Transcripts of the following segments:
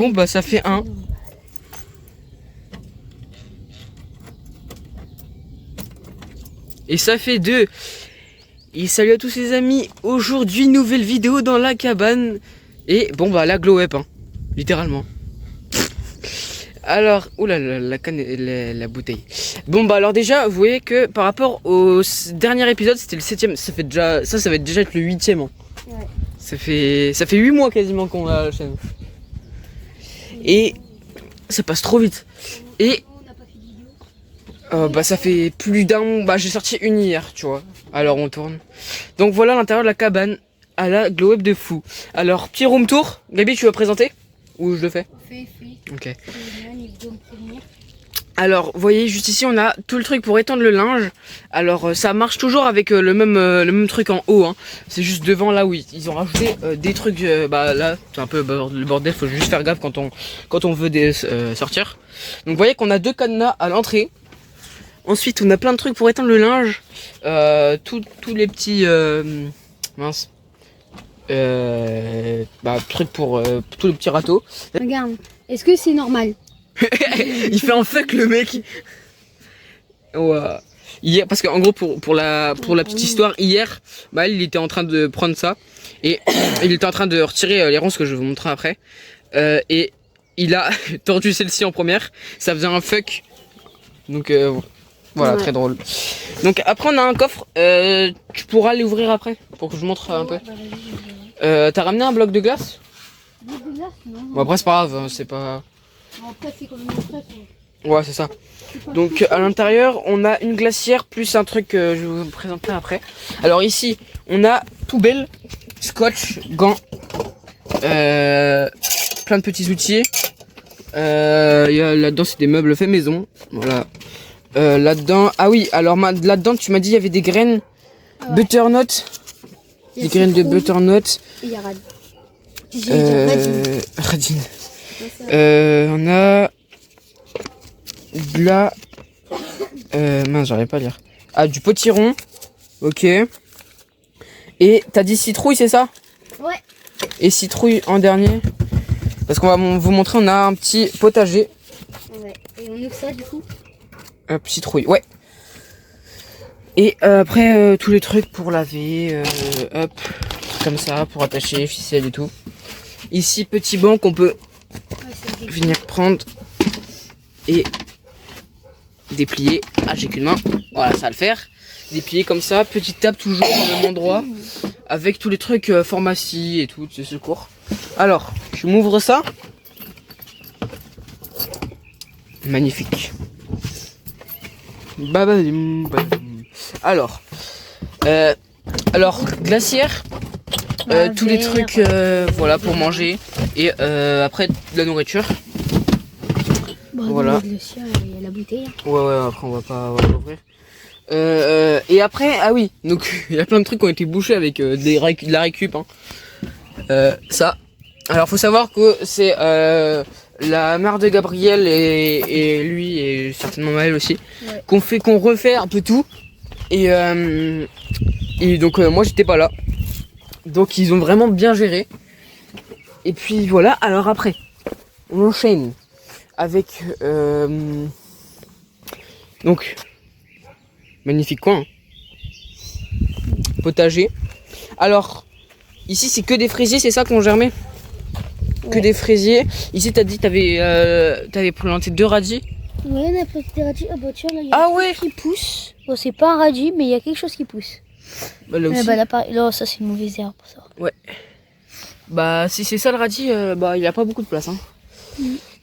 Bon bah ça fait 1. Et ça fait 2. Et salut à tous les amis. Aujourd'hui nouvelle vidéo dans la cabane. Et bon bah la glow up hein. Littéralement. Alors, oulala, la canne, la bouteille. Bon bah alors déjà, vous voyez que par rapport au dernier épisode, c'était le 7ème. Ça fait déjà, ça va déjà être le 8ème. Hein. Ouais. Ça fait 8 mois quasiment qu'on a la chaîne. Et ça passe trop vite. Et bah ça fait plus d'un. Bah j'ai sorti une hier, tu vois. Alors on tourne. Donc voilà l'intérieur de la cabane à la glow up de fou. Alors petit room tour. Gabi, tu veux présenter? Ou je le fais? Fais. Ok. Alors, vous voyez, juste ici, on a tout le truc pour étendre le linge. Alors, ça marche toujours avec le même truc en haut. Hein. C'est juste devant là où ils ont rajouté des trucs. Bah là, c'est un peu le bordel. Faut juste faire gaffe quand on veut sortir. Donc, vous voyez qu'on a 2 cadenas à l'entrée. Ensuite, on a plein de trucs pour étendre le linge. Tous les petits mince. Truc pour tous les petits râteaux. Regarde, est-ce que c'est normal? Il fait un fuck le mec. Ouais. Hier, parce qu'en gros pour la petite histoire, hier, bah il était en train de prendre ça et il était en train de retirer les ronces que je vais vous montrer après. Et il a tordu celle-ci en première. Ça faisait un fuck. Donc voilà, ouais. Très drôle. Donc après on a un coffre. Tu pourras l'ouvrir après pour que je montre un peu. T'as ramené un bloc de glace? Bloc de glace? Non. Bon après c'est pas grave, c'est pas. Après, c'est comme une crêpe. Ouais, c'est ça. Donc à l'intérieur, on a une glacière plus un truc que je vais vous présenter après. Alors ici, on a poubelle, scotch, gants, plein de petits outils. Là-dedans, c'est des meubles faits maison. Voilà. Là-dedans, ah oui, alors là-dedans, tu m'as dit il y avait des graines butternut. Des graines de butternut. Et il y a radine. On a de la mince, j'arrive pas à lire. Ah, du potiron. Ok. Et t'as dit citrouille, c'est ça? Ouais. Et citrouille en dernier. Parce qu'on va vous montrer, on a un petit potager. Ouais. Et on ouvre ça du coup? Hop, citrouille, ouais. Et après tous les trucs pour laver, hop, comme ça, pour attacher, ficelle et tout. Ici, petit banc qu'on peut venir prendre et déplier. Ah, j'ai qu'une main. Voilà, ça va le faire. Déplier comme ça, petite table toujours au même endroit, avec tous les trucs pharmacie et tout, de secours. Alors, je m'ouvre ça. Magnifique. Alors, glacière. Tous les trucs voilà pour manger et après de la nourriture. Voilà. Il y a la bouteille. Ouais, après on va pas l'ouvrir. Et après, ah oui, donc il y a plein de trucs qui ont été bouchés avec de la récup. Hein. Ça. Alors faut savoir que c'est la mère de Gabriel et lui et certainement Maël aussi, ouais. qu'on refait un peu tout. Et donc moi j'étais pas là. Donc ils ont vraiment bien géré. Et puis voilà, alors après, on enchaîne avec donc magnifique coin. Hein. Potager. Alors, ici c'est que des fraisiers, c'est ça qu'on germé? Ouais. Que des fraisiers. Ici t'as dit t'avais planté 2 radis. Ouais, on a planté des radis. Ah bah tiens, là il y a quelque chose qui pousse. Bon, c'est pas un radis, mais il y a quelque chose qui pousse. Bah là aussi. Là, ça c'est une mauvaise herbe pour ça. Ouais. Bah si c'est ça le radis, bah il y a pas beaucoup de place. Hein.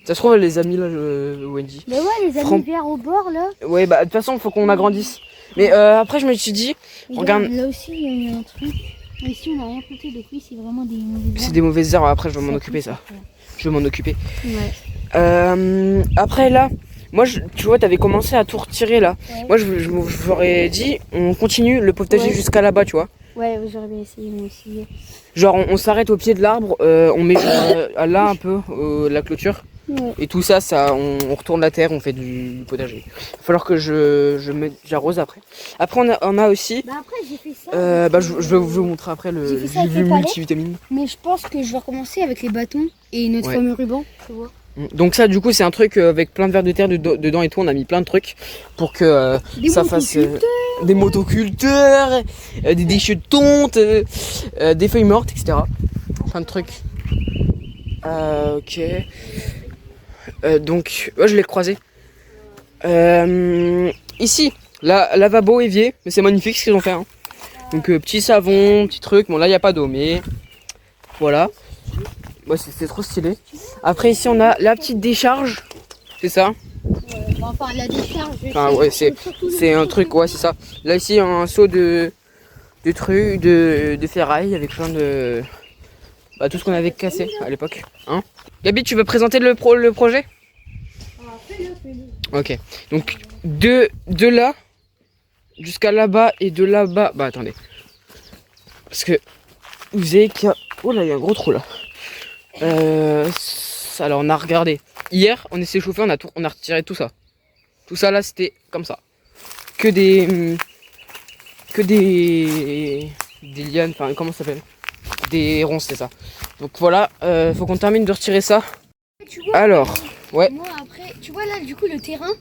Ça se trouve les amis là, Wendy. Bah ouais, les amis verts au bord là. Ouais, bah de toute façon il faut qu'on agrandisse. Mais après je me suis dit, regarde. Là aussi il y a un truc. Ici on n'a rien planté, donc oui c'est vraiment des mauvaises herbes. C'est des mauvaises herbes, après je vais m'en occuper ça. Ouais. Je vais m'en occuper. Ouais. Après là, moi tu vois t'avais commencé à tout retirer là. Ouais. Moi je vous aurais dit on continue le potager jusqu'à là-bas tu vois. Ouais, j'aurais bien essayé moi aussi. Genre on s'arrête au pied de l'arbre, on met là un peu la clôture. Ouais. Et tout ça, on retourne la terre, on fait du potager. Il va falloir que j'arrose après. Après, on a aussi. Bah après, j'ai fait ça. Je vais vous montrer après le J'ai fait ça avec jus les palais. multivitamine. Mais je pense que je vais recommencer avec les bâtons et notre fameux ruban, tu vois. Donc ça, du coup, c'est un truc avec plein de vers de terre dedans et tout. On a mis plein de trucs pour que ça fasse des motoculteurs, des déchets de tonte, des feuilles mortes, etc. Plein de trucs. Ok. Donc, je l'ai croisé. Ici, lavabo évier, mais c'est magnifique ce qu'ils ont fait. Hein. Donc, petit savon, petit truc. Bon, là, il n'y a pas d'eau, mais voilà. Ouais, c'est trop stylé. Après, ici, on a la petite décharge. C'est ça? Enfin, la décharge. Enfin, ouais, c'est un truc, ouais, c'est ça. Là, ici, un seau de trucs, de ferraille avec plein de. Bah, tout ce qu'on avait cassé à l'époque. Hein? Gabi, tu veux présenter le projet? Ok. Donc, de là jusqu'à là-bas et de là-bas. Bah, attendez. Parce que vous savez qu'il y a. Oh là, il y a un gros trou là. Alors, on a regardé. Hier, on s'est chauffé, on a retiré tout ça. Tout ça là, c'était comme ça. Que des lianes, enfin, comment ça s'appelle? Des ronces, c'est ça. Donc voilà, faut qu'on termine de retirer ça. Tu vois, alors, ouais. Moi après, tu vois là, du coup, le terrain.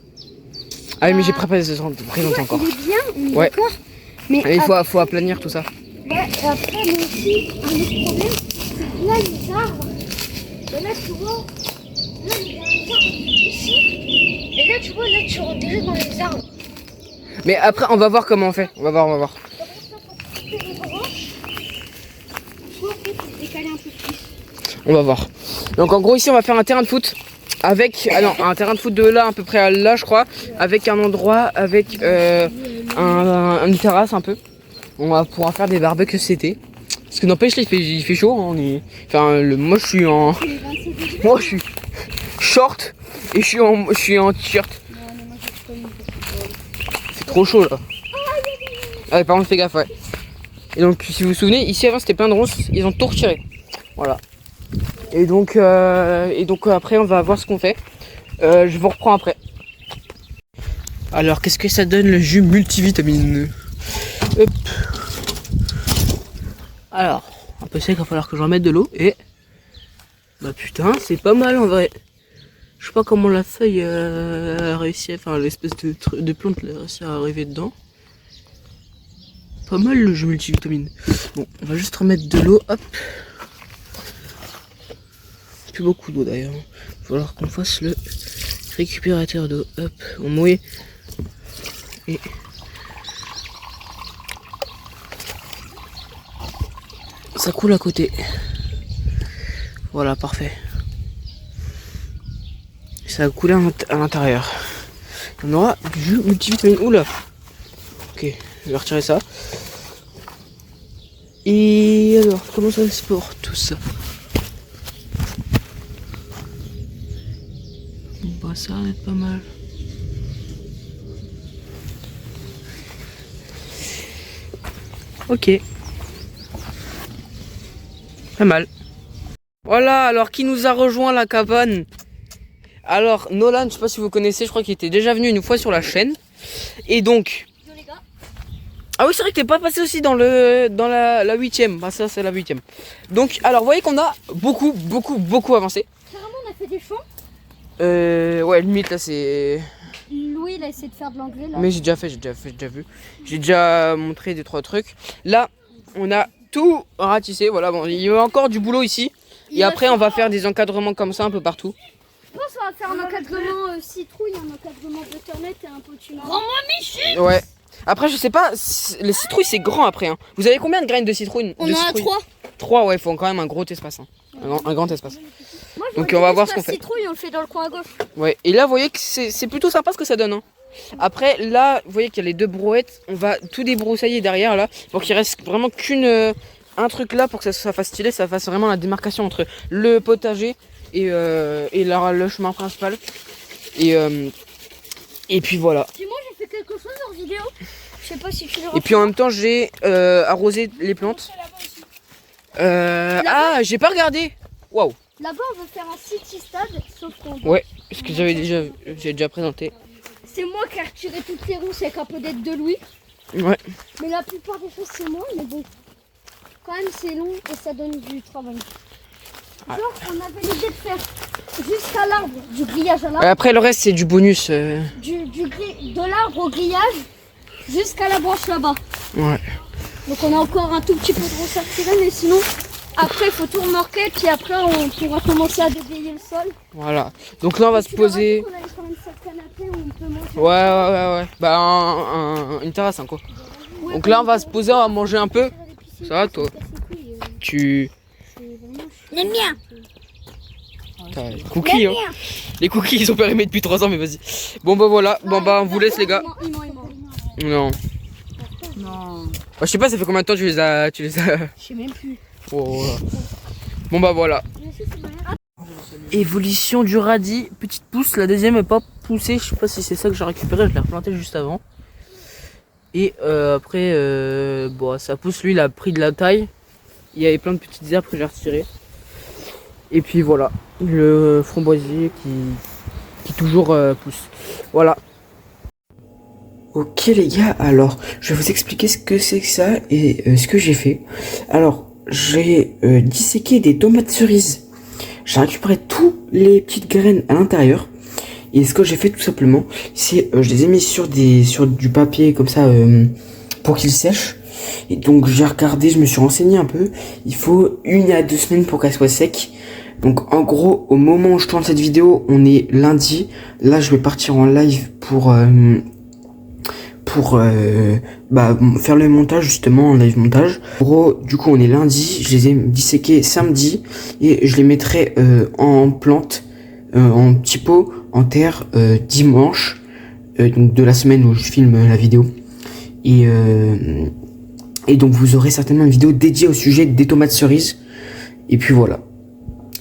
Ah oui, mais j'ai préparé présenter encore. Il est bien, on est ouais. d'accord. Mais il faut aplanir tout ça. Ouais, et après, mais aussi, un autre problème, c'est que là, les arbres. Et là, tu vois, là, il y a un arbre ici. Et là, tu vois, là, tu rentres déjà dans les arbres. Mais après, on va voir comment on fait. On va voir. On va voir. Donc en gros ici on va faire un terrain de foot avec un terrain de foot de là à peu près à là je crois, avec un endroit avec une terrasse un peu. On va pouvoir faire des barbecues cet été. Parce que n'empêche il fait chaud. Hein, moi je suis short et je suis en t-shirt. C'est trop chaud là. Ah par contre fais gaffe ouais. Et donc si vous vous souvenez, ici avant c'était plein de ronces, ils ont tout retiré. Voilà. Et donc après on va voir ce qu'on fait. Je vous reprends après. Alors qu'est-ce que ça donne le jus multivitamine? Hop. Alors, un peu sec, il va falloir que j'en mette de l'eau et. Bah putain, c'est pas mal en vrai. Je sais pas comment la feuille a réussi à. Enfin l'espèce de plante a réussi à arriver dedans. Pas mal le jus multivitamine. Bon, on va juste remettre de l'eau, hop. Plus beaucoup d'eau d'ailleurs. Il va falloir qu'on fasse le récupérateur d'eau. Hop, on mouille. Et ça coule à côté. Voilà, parfait. Ça va couler à l'intérieur. On aura du jus multivitamine. Oula. Ok, je vais retirer ça. Et alors, comment ça se porte tout ça? Bah ça va être pas mal. Ok. Pas mal. Voilà, alors qui nous a rejoint la cabane? Alors Nolan, je sais pas si vous connaissez, je crois qu'il était déjà venu une fois sur la chaîne. Et donc... Ah oui c'est vrai que t'es pas passé aussi dans la 8ème. Bah ça c'est la 8ème. Donc alors vous voyez qu'on a beaucoup avancé. Carrément on a fait des champs. Ouais limite là c'est... Louis il a essayé de faire de l'anglais là. Mais j'ai déjà vu. J'ai déjà montré 2-3 trucs. Là on a tout ratissé. Voilà bon il y a encore du boulot ici. Et après on va faire des encadrements comme ça un peu partout. Je pense qu'on va faire un encadrement citrouille, un encadrement butternut et un potimarron. Grand-moi Michel. Ouais. Après je sais pas, les citrouilles c'est grand après hein. Vous avez combien de graines de citrouille? On en a 3. 3 ouais, il faut quand même un gros espace hein. Un grand espace. Moi, donc on va voir ce qu'on fait. Citrouille, on le fait dans le coin à gauche. Ouais, et là vous voyez que c'est plutôt sympa ce que ça donne hein. Après là, vous voyez qu'il y a les 2 brouettes, on va tout débroussailler derrière là pour qu'il reste vraiment un truc là pour que ça fasse stylé, ça fasse vraiment la démarcation entre le potager et le chemin principal. Et puis voilà. Dis-moi, j'ai fait quelque chose en vidéo. Je sais pas si tu le Et puis en même temps, j'ai arrosé les plantes. Ah, j'ai pas regardé. Waouh. Là-bas, on veut faire un city stade, sauf qu'on... Ouais, ce que j'ai déjà présenté. C'est moi qui ai retiré toutes les rousses avec un peu d'aide de Louis. Ouais. Mais la plupart des choses, c'est moi. Mais bon, quand même, c'est long et ça donne du travail. Ouais. Genre, on avait l'idée de faire jusqu'à l'arbre, du grillage à l'arbre. Après, le reste, c'est du bonus. De l'arbre au grillage jusqu'à la branche là-bas. Ouais. Donc on a encore un tout petit peu de rousses à retirer, mais sinon, après, il faut tout remorquer. Puis après, on pourra commencer à déblayer le sol. Voilà. Donc là, on va se poser. On allait faire une salle canapé où on peut manger. Ouais. Bah, une terrasse, hein, quoi. Ouais, Donc là, on va se poser, on va manger un peu. Ça va, toi? Tu. Les miens. T'as les cookies, hein. Les cookies, ils sont périmés depuis 3 ans, mais vas-y. Bon, bah voilà. Bon, bah, on vous laisse, les gars. Non. Non. Bah, je sais pas, ça fait combien de temps tu les as. Je sais même plus. Oh, voilà. Bon, bah, voilà. Évolution du radis, petite pousse, la deuxième est pas poussée, je sais pas si c'est ça que j'ai récupéré, je l'ai replanté juste avant. Et après, bon, ça pousse, lui il a pris de la taille, il y avait plein de petites herbes que j'ai retirées. Et puis voilà, le framboisier qui toujours pousse. Voilà. Ok les gars, alors je vais vous expliquer ce que c'est que ça et ce que j'ai fait. Alors, j'ai disséqué des tomates cerises. J'ai récupéré toutes les petites graines à l'intérieur. Et ce que j'ai fait tout simplement, c'est je les ai mis sur du papier comme ça pour qu'ils sèchent. Et donc j'ai regardé, je me suis renseigné un peu. Il faut 1 à 2 semaines pour qu'elles soient sèches. Donc en gros, au moment où je tourne cette vidéo, on est lundi. Là, je vais partir en live pour faire le montage justement, en live montage. En gros, du coup on est lundi, je les ai disséqués samedi et je les mettrai en plante, en petits pots, en terre dimanche, donc de la semaine où je filme la vidéo. Et donc vous aurez certainement une vidéo dédiée au sujet des tomates cerises. Et puis voilà.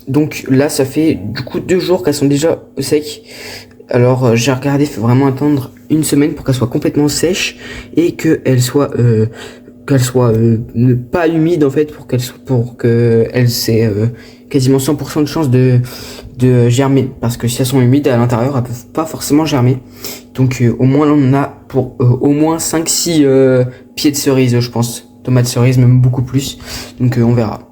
Donc là ça fait du coup 2 jours qu'elles sont déjà au sec. Alors j'ai regardé, il faut vraiment attendre 1 semaine pour qu'elle soit complètement sèche et qu'elle soit pas humide en fait, pour qu'elle c'est quasiment 100% de chance de germer, parce que si elles sont humides à l'intérieur, elles peuvent pas forcément germer. Donc au moins là on en a pour au moins 5-6 pieds de cerise, je pense, tomates cerises, même beaucoup plus. Donc on verra.